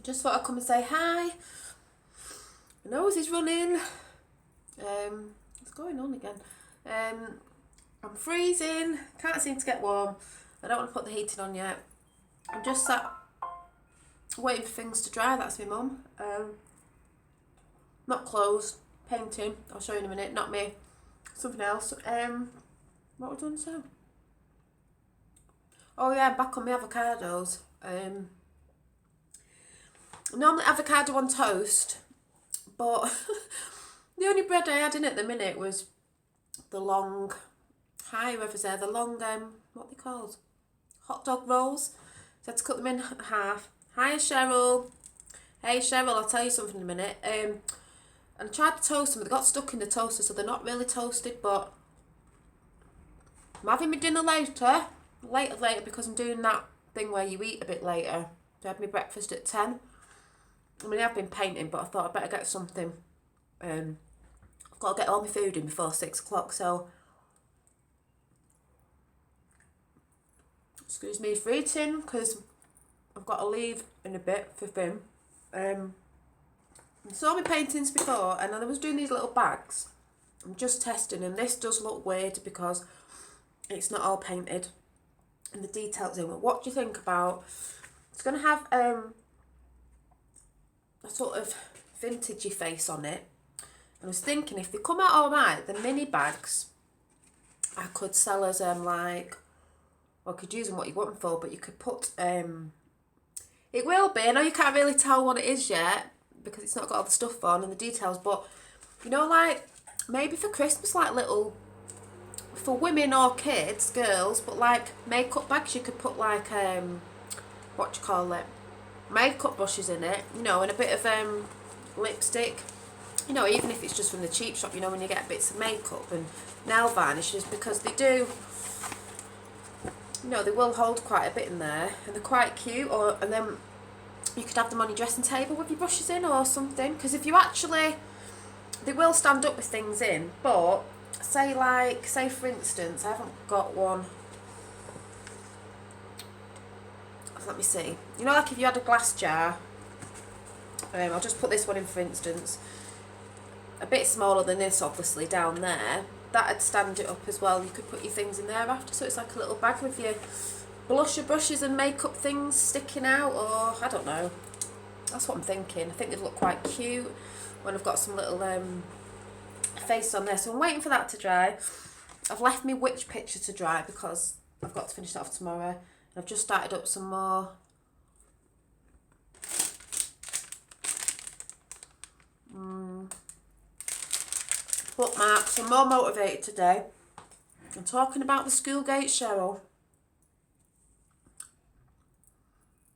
Just thought I'd come and say hi. My nose is running. What's going on again? I'm freezing. Can't seem to get warm. I don't want to put the heating on yet. I'm just sat waiting for things to dry. That's my mum. Not clothes, painting. I'll show you in a minute. Not me. Something else. What we doing so? Oh yeah, I'm back on my avocados. Normally avocado on toast, but the only bread I had in at the minute was the long, hi whoever's there, the long, what are they called? Hot dog rolls. So I had to cut them in half. Hi Cheryl. Hey Cheryl, I'll tell you something in a minute. And I tried to toast them, but they got stuck in the toaster, so they're not really toasted, but I'm having my dinner later because I'm doing that thing where you eat a bit later. So I had my breakfast at 10. I mean, I've been painting, but I thought I'd better get something. I've got to get all my food in before 6 o'clock, so excuse me for eating, because I've got to leave in a bit for Finn. I saw my paintings before, and I was doing these little bags. I'm just testing, and this does look weird because it's not all painted and the details in it. What do you think about? It's going to have a sort of vintagey face on it. And I was thinking, if they come out all right, the mini bags I could sell as like, well, I could use them what you want them for, but you could put it will be. I know you can't really tell what it is yet because it's not got all the stuff on and the details, but you know, like maybe for Christmas, like little, for women or kids, girls, but like makeup bags. You could put like what do you call it, makeup brushes in it, you know, and a bit of lipstick, you know, even if it's just from the cheap shop, you know, when you get bits of makeup and nail varnishes, because they do, you know, they will hold quite a bit in there, and they're quite cute. And then you could have them on your dressing table with your brushes in or something, because if you actually, they will stand up with things in, but say for instance, I haven't got one, let me see, you know, like if you had a glass jar, I'll just put this one in for instance, a bit smaller than this obviously down there, that'd stand it up as well. You could put your things in there after, so it's like a little bag with your blusher brushes and makeup things sticking out, or I don't know, that's what I'm thinking. I think they'd look quite cute when I've got some little face on there. So I'm waiting for that to dry. I've left my witch picture to dry because I've got to finish that off tomorrow, and I've just started up some more bookmarks. I'm more motivated today. I'm talking about the school gate, Cheryl.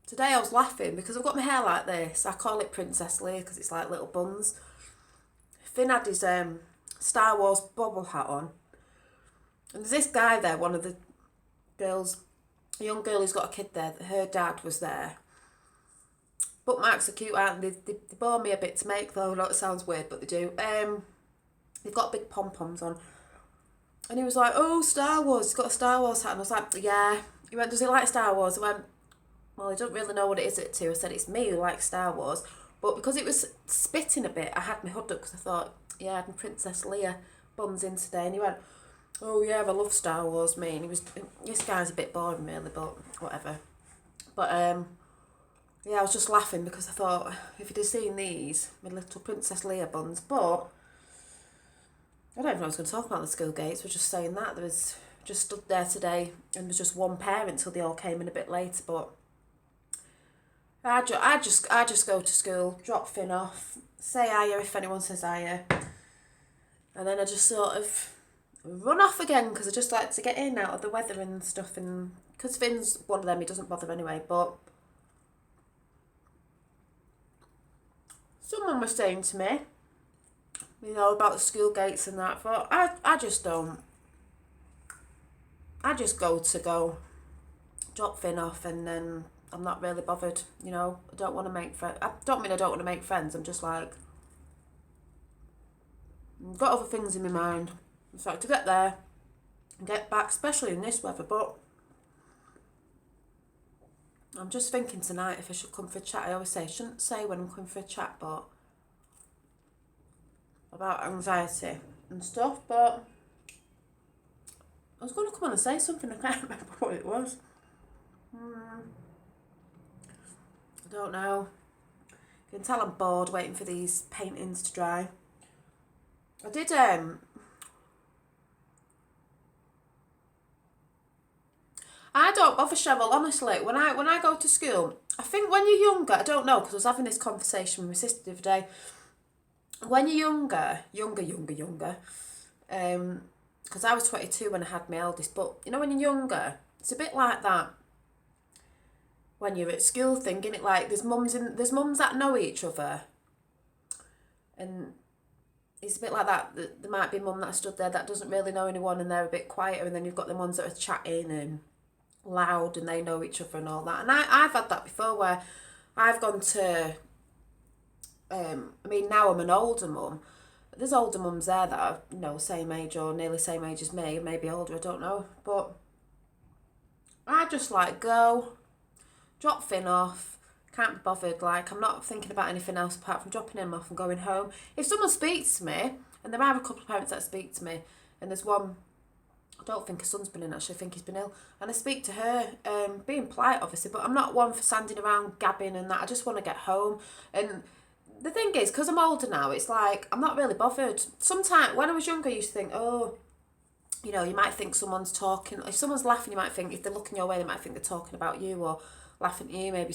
Today I was laughing because I've got my hair like this. I call it Princess Leia because it's like little buns. Finn had his Star Wars bobble hat on. And there's this guy there, one of the girls, a young girl who's got a kid there, her dad was there. Bookmarks are cute, aren't they? They bore me a bit to make though. I know it sounds weird, but they do. They've got big pom-poms on. And he was like, oh, Star Wars, he's got a Star Wars hat. And I was like, yeah. He went, does he like Star Wars? I went, well, I don't really know what it is to. I said, it's me who likes Star Wars. But because it was spitting a bit, I had my hood up because I thought, yeah, I had my Princess Leia buns in today. And he went, oh yeah, I love Star Wars, me. And he was, this guy's a bit boring really, but whatever. But yeah, I was just laughing because I thought, if you'd have seen these, my little Princess Leia buns, but I don't even know I was going to talk about the school gates. We're just saying that. There was just stood there today and there was just one parent until they all came in a bit later, but I just go to school, drop Finn off, say hiya if anyone says hiya, and then I just sort of run off again because I just like to get in out of the weather and stuff, and because Finn's one of them, he doesn't bother anyway, but someone was saying to me, you know, about the school gates and that, but I just don't. I just go, drop Finn off, and then I'm not really bothered, you know. I don't want to make friends. I don't mean I don't want to make friends. I'm just like, I've got other things in my mind. It's like to get there and get back, especially in this weather, but I'm just thinking tonight if I should come for a chat. I always say I shouldn't say when I'm coming for a chat, but about anxiety and stuff, but I was going to come on and say something, I can't remember what it was. I don't know. You can tell I'm bored waiting for these paintings to dry. I did, I don't bother, Cheryl, honestly. When I go to school, I think when you're younger, I don't know, because I was having this conversation with my sister the other day. When you're younger, because I was 22 when I had my eldest, but you know when you're younger, it's a bit like that when you're at school thing, isn't it? Like there's mums that know each other, and it's a bit like that. There might be a mum that stood there that doesn't really know anyone and they're a bit quieter, and then you've got the ones that are chatting and loud and they know each other and all that. And I've had that before where I've gone to, I mean now I'm an older mum, but there's older mums there that are, you know, same age or nearly same age as me, maybe older, I don't know. But I just like go, drop Finn off, can't be bothered, like I'm not thinking about anything else apart from dropping him off and going home. If someone speaks to me, and there are a couple of parents that speak to me, and there's one, I don't think her son's been in actually, I think he's been ill, and I speak to her, being polite obviously, but I'm not one for standing around gabbing and that. I just want to get home. And the thing is, because I'm older now, it's like I'm not really bothered. Sometimes when I was younger I used to think, oh, you know, you might think someone's talking, if someone's laughing you might think, if they're looking your way they might think they're talking about you or laughing at you, maybe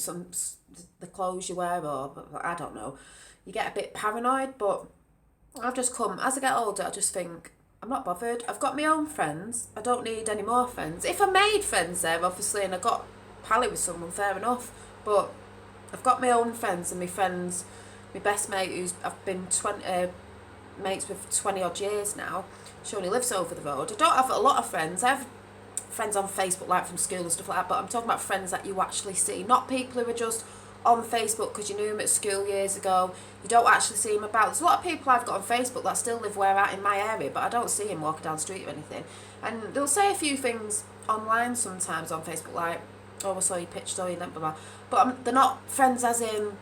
the clothes you wear, or I don't know. You get a bit paranoid, but I've just come, as I get older, I just think, I'm not bothered. I've got my own friends. I don't need any more friends. If I made friends there, obviously, and I got pally with someone, fair enough. But I've got my own friends, and my friends, my best mate, who's I've been mates with 20 odd years now, she only lives over the road. I don't have a lot of friends. I have friends on Facebook, like from school and stuff like that, but I'm talking about friends that you actually see, not people who are just on Facebook because you knew them at school years ago. You don't actually see them about. There's a lot of people I've got on Facebook that still live where I'm in my area, but I don't see them walking down the street or anything. And they'll say a few things online sometimes on Facebook, like, oh, I saw your picture, saw you, blah, blah, blah. But they're not friends as in,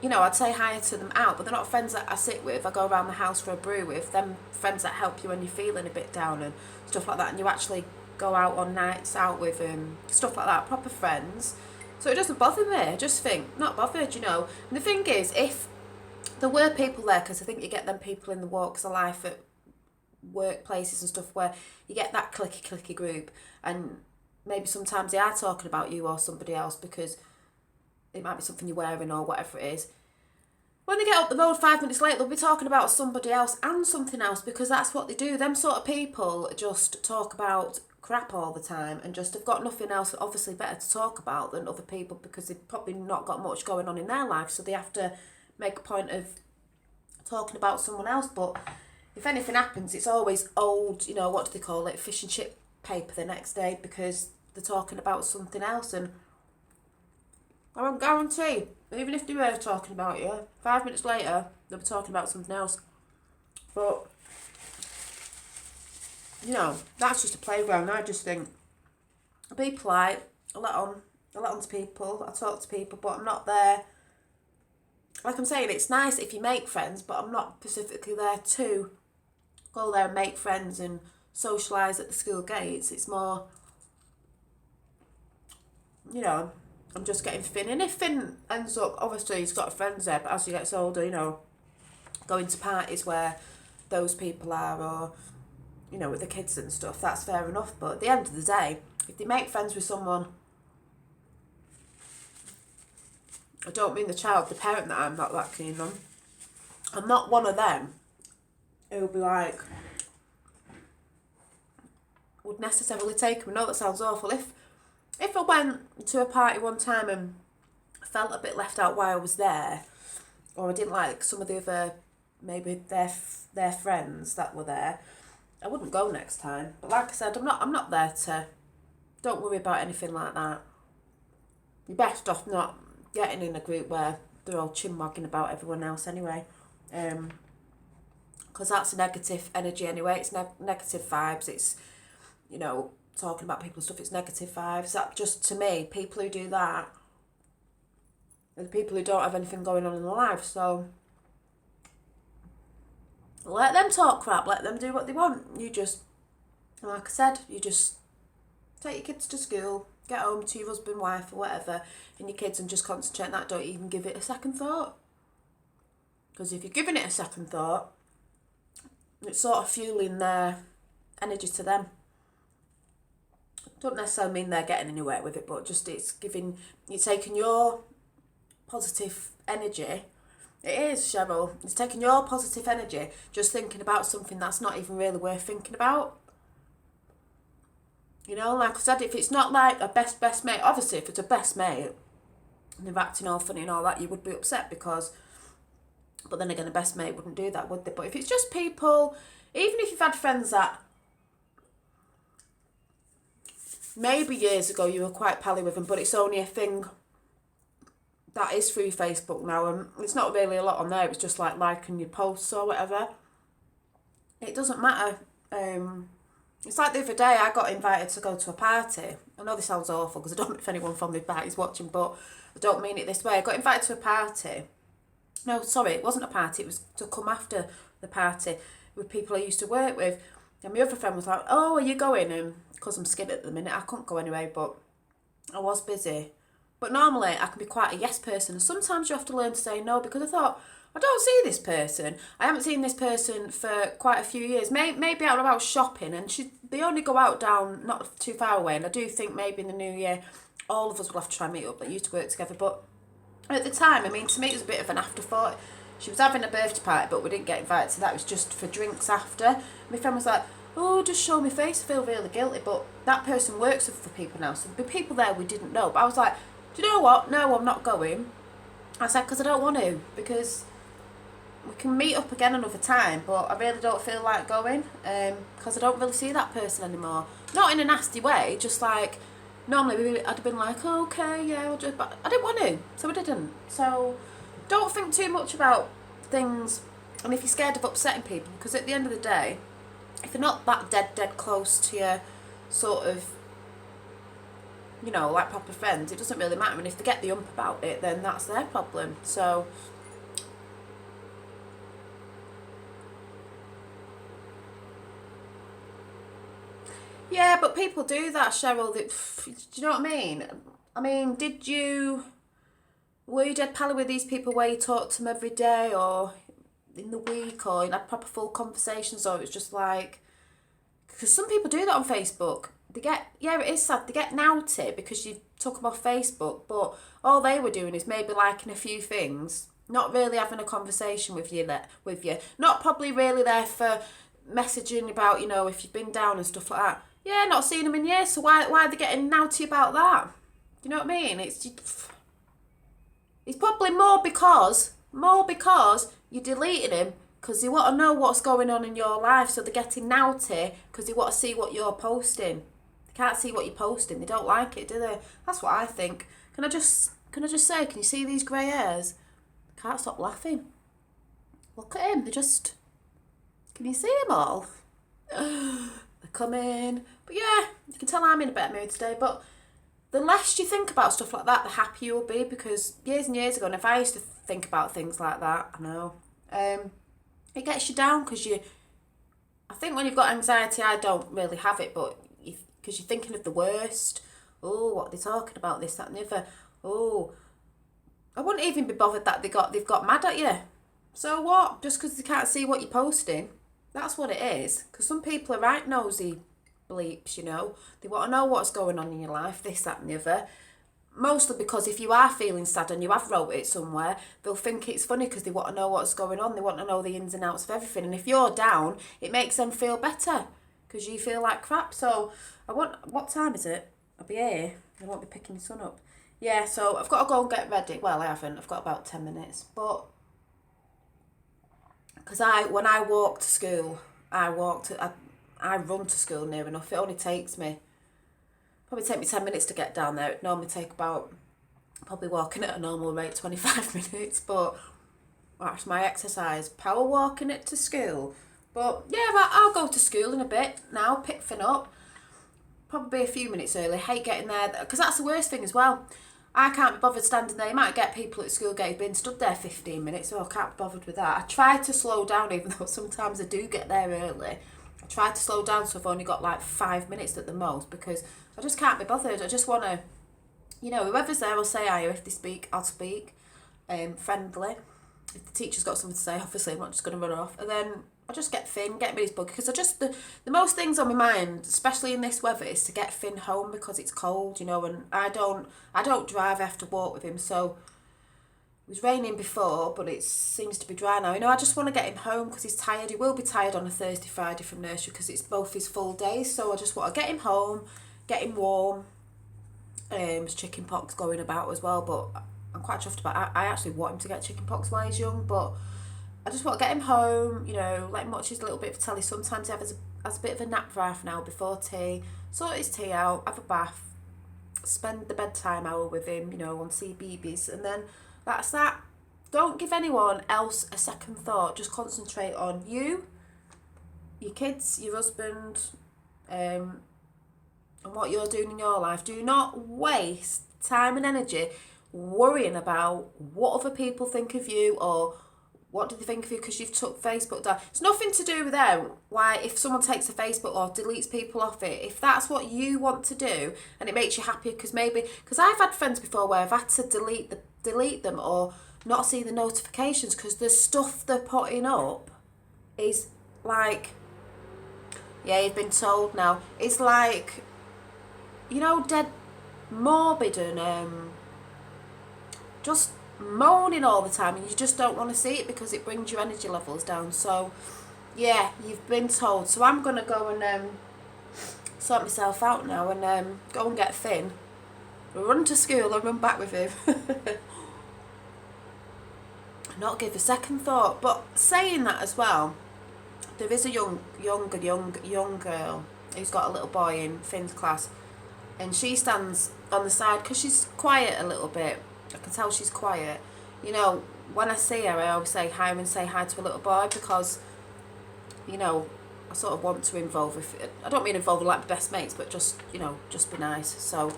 you know, I'd say hi to them out, but they're not friends that I sit with, I go around the house for a brew with, them friends that help you when you're feeling a bit down and stuff like that, and you actually go out on nights out with stuff like that, proper friends. So it doesn't bother me, I just think, not bothered, you know. And the thing is, if there were people there, because I think you get them people in the walks of life at workplaces and stuff where you get that clicky group, and maybe sometimes they are talking about you or somebody else because it might be something you're wearing or whatever it is. When they get up the road 5 minutes later, they'll be talking about somebody else and something else because that's what they do. Them sort of people just talk about crap all the time and just have got nothing else obviously better to talk about than other people because they've probably not got much going on in their life, so they have to make a point of talking about someone else. But if anything happens, it's always old, you know, what do they call it, fish and chip paper the next day because they're talking about something else. And I won't guarantee, even if they were talking about you, 5 minutes later, they'll be talking about something else. But, you know, that's just a playground. I just think, I be polite, I let on to people, I talk to people, but I'm not there. Like I'm saying, it's nice if you make friends, but I'm not specifically there to go there and make friends and socialise at the school gates. It's more, you know, I'm just getting Finn. And if Finn ends up, obviously he's got friends there, but as he gets older, you know, going to parties where those people are, or, you know, with the kids and stuff, that's fair enough. But at the end of the day, if they make friends with someone, I don't mean the child, the parent that I'm not that keen on, I'm not one of them who'll be like, would necessarily take him. I know that sounds awful. If I went to a party one time and felt a bit left out while I was there, or I didn't like some of the other, maybe their friends that were there, I wouldn't go next time. But like I said, I'm not there to, don't worry about anything like that. You're best off not getting in a group where they're all chin-wagging about everyone else anyway. Because that's negative energy anyway. It's negative vibes. It's, you know, talking about people and stuff, it's negative vibes. That just, to me, people who do that are the people who don't have anything going on in their life. So let them talk crap, let them do what they want. You just, like I said, you just take your kids to school, get home to your husband, wife or whatever, and your kids, and just concentrate on that. Don't even give it a second thought. Because if you're giving it a second thought, it's sort of fueling their energy to them. Don't necessarily mean they're getting anywhere with it, but just you're taking your positive energy. It is, Cheryl. It's taking your positive energy, just thinking about something that's not even really worth thinking about. You know, like I said, if it's not like a best mate, obviously if it's a best mate and they're acting all funny and all that, you would be upset but then again, a best mate wouldn't do that, would they? But if it's just people, even if you've had friends that maybe years ago you were quite pally with them, but it's only a thing that is through Facebook now, and it's not really a lot on there, it's just like liking your posts or whatever. It doesn't matter. It's like the other day I got invited to go to a party. I know this sounds awful because I don't know if anyone from the party is watching, but I don't mean it this way. I got invited to a party. No, sorry, it wasn't a party. It was to come after the party with people I used to work with. And my other friend was like, oh, are you going? And because I'm skint at the minute, I couldn't go anyway, but I was busy. But normally I can be quite a yes person. Sometimes you have to learn to say no, because I thought, I don't see this person. I haven't seen this person for quite a few years. Maybe out and about shopping, and they only go out down not too far away. And I do think maybe in the new year, all of us will have to try and meet up. They used to work together, but at the time, I mean, to me it was a bit of an afterthought. She was having a birthday party, but we didn't get invited to that. It was just for drinks after. My friend was like, oh, just show me face, I feel really guilty. But that person works for people now, so there'd be people there we didn't know. But I was like, do you know what? No, I'm not going. I said, because I don't want to, because we can meet up again another time, but I really don't feel like going, because I don't really see that person anymore. Not in a nasty way, just like, normally I'd have been like, oh, okay, yeah, I'll just, but I didn't want to, so I didn't. So don't think too much about things, and if you're scared of upsetting people, because at the end of the day, if you're not that dead close to your sort of, you know, like proper friends, it doesn't really matter. And if they get the ump about it, then that's their problem. So yeah, but people do that, Cheryl. Do you know what I mean? I mean, were you dead pally with these people where you talked to them every day or in the week, or you had proper full conversations, or it was just like, because some people do that on Facebook. It is sad, they get nouted because you took them off Facebook, but all they were doing is maybe liking a few things, not really having a conversation with you, not probably really there for messaging about, you know, if you've been down and stuff like that. Yeah, not seen them in years, so why are they getting naughty about that? Do you know what I mean? It's probably more because you deleted him because they want to know what's going on in your life, so they're getting naughty because they want to see what you're posting. They can't see what you're posting. They don't like it, do they? That's what I think. Can I just say, can you see these grey hairs? I can't stop laughing. Look at him. Can you see them all? They're coming. But yeah, you can tell I'm in a better mood today. But the less you think about stuff like that, the happier you'll be. Because years and years ago, and if I used to think about things like that, I know, it gets you down because I think when you've got anxiety, I don't really have it, but because you're thinking of the worst. Oh, what are they talking about, this, that and the other. Oh, I wouldn't even be bothered that they've got mad at you. So what? Just because they can't see what you're posting. That's what it is. Because some people are right nosy bleeps, you know. They want to know what's going on in your life, this, that and the other. Mostly because if you are feeling sad and you have wrote it somewhere, they'll think it's funny because they want to know what's going on. They want to know the ins and outs of everything. And if you're down, it makes them feel better because you feel like crap. So what time is it? I'll be here. I won't be picking the sun up. Yeah, so I've got to go and get ready. Well, I haven't. I've got about 10 minutes. But because when I walk to school, I run to school near enough. It only takes me, probably take me 10 minutes to get down there. It normally take about, probably walking at a normal rate, 25 minutes. But that's my exercise, power walking it to school. But yeah, I'll go to school in a bit now, pick Finn up. probably a few minutes early. Hate getting there, because that's the worst thing as well. I can't be bothered standing there. You might get people at school getting been stood there 15 minutes, so I can't be bothered with that. I try to slow down, even though sometimes I do get there early. I try to slow down, so I've only got like 5 minutes at the most, because I just can't be bothered. I just want to, you know, whoever's there will say hi. If they speak, I'll speak. Friendly. If the teacher's got something to say, obviously I'm not just going to run off. And then I just get Finn, get me his book, because the most things on my mind, especially in this weather, is to get Finn home because it's cold, you know, and I don't drive, I have to walk with him, so it was raining before, but it seems to be dry now. You know, I just want to get him home because he's tired. He will be tired on a Thursday, Friday from nursery because it's both his full days, so I just want to get him home, get him warm. There's chicken pox going about as well, but I'm quite chuffed about it. I actually want him to get chicken pox while he's young, but I just want to get him home, you know, let him watch his little bit of telly. Sometimes he has a bit of a nap for half an hour before tea, sort his tea out, have a bath, spend the bedtime hour with him, you know, on CBeebies, and then that's that. Don't give anyone else a second thought. Just concentrate on you, your kids, your husband, and what you're doing in your life. Do not waste time and energy worrying about what other people think of you, or what do they think of you because you've took Facebook down. It's nothing to do with them. Why, if someone takes a Facebook or deletes people off it, if that's what you want to do and it makes you happy, because I've had friends before where I've had to delete them or not see the notifications because the stuff they're putting up is like, yeah, you've been told now. It's like, you know, dead morbid and just moaning all the time, and you just don't want to see it because it brings your energy levels down. So yeah, you've been told. So I'm gonna go and sort myself out now and go and get Finn, run to school and run back with him. Not give a second thought. But saying that as well, there is a young girl who's got a little boy in Finn's class, and she stands on the side because she's quiet a little bit. I can tell she's quiet. You know, when I see her, I always say hi and say hi to a little boy because, you know, I sort of want to involve with, I don't mean involve with like best mates, but just, you know, just be nice. So,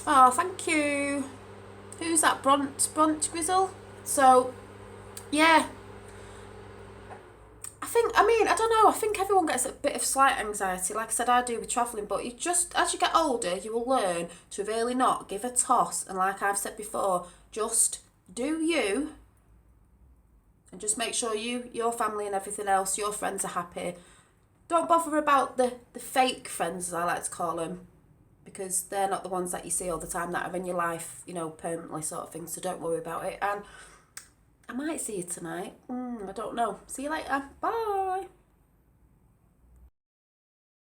oh, thank you. Who's that? Brunch Grizzle? So, yeah. I don't know, I think everyone gets a bit of slight anxiety. Like I said, I do with travelling, but you just, as you get older, you will learn to really not give a toss. And like I've said before, just do you, and just make sure your family and everything else, your friends are happy. Don't bother about the fake friends, as I like to call them, because they're not the ones that you see all the time that are in your life, you know, permanently sort of thing. So don't worry about it. And I might see you tonight. I don't know. See you later. Bye.